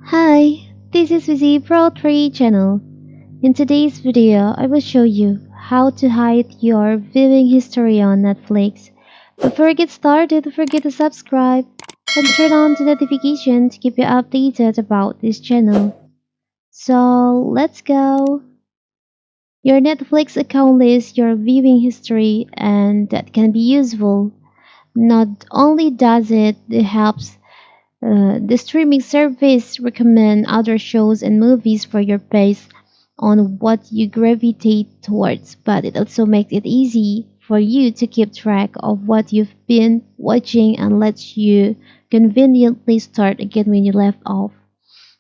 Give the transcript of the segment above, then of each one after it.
Hi, this is Visi Pro 3 channel. In today's video, I will show you how to hide your viewing history on Netflix. Before we get started, don't forget to subscribe and turn on the notification to keep you updated about this channel. So, let's go. Your Netflix account lists your viewing history and that can be useful. Not only does it helps the streaming service recommend other shows and movies for your based on what you gravitate towards, but it also makes it easy for you to keep track of what you've been watching and lets you conveniently start again when you left off.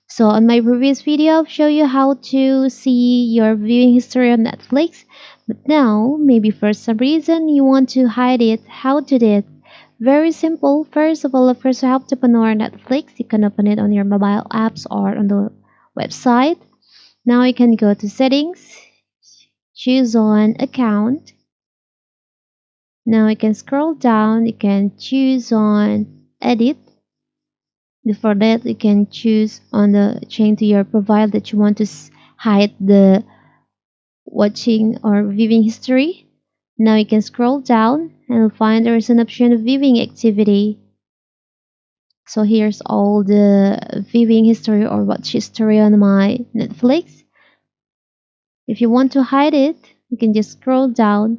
So on my previous video, I've shown you how to see your viewing history on Netflix, but now maybe for some reason you want to hide it. How to do it? Very simple. First of all, first you have to open our Netflix. You can open it on your mobile apps or on the website. Now you can go to settings, choose on account. Now you can scroll down, you can choose on edit. Before that, you can choose on the change to your profile that you want to hide the watching or viewing history. Now you can scroll down and find there is an option of viewing activity. So here's all the viewing history or watch history on my Netflix. If you want to hide it, you can just scroll down.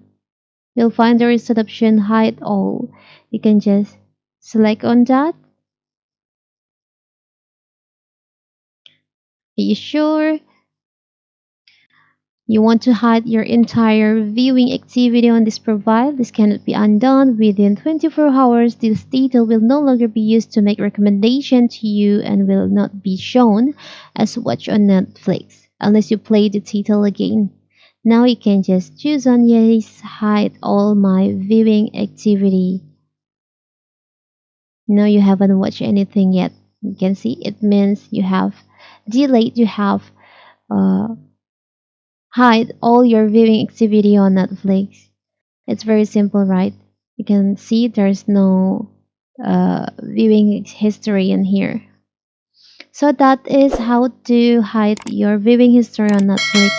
You'll find there is an option hide all. You can just select on that. Are you sure you want to hide your entire viewing activity on this profile? This cannot be undone. Within 24 hours, this data will no longer be used to make recommendation to you and will not be shown as watch on Netflix unless you play the title again. Now you can just choose on yes, hide all my viewing activity. Now you haven't watched anything yet. You can see it means you have delayed, you have uh, hide all your viewing activity on Netflix. It's very simple, right? You can see there's no viewing history in here. So that is how to hide your viewing history on Netflix.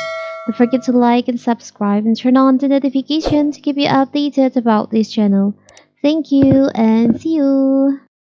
Don't forget to like and subscribe and turn on the notification to keep you updated about this channel. Thank you and see you.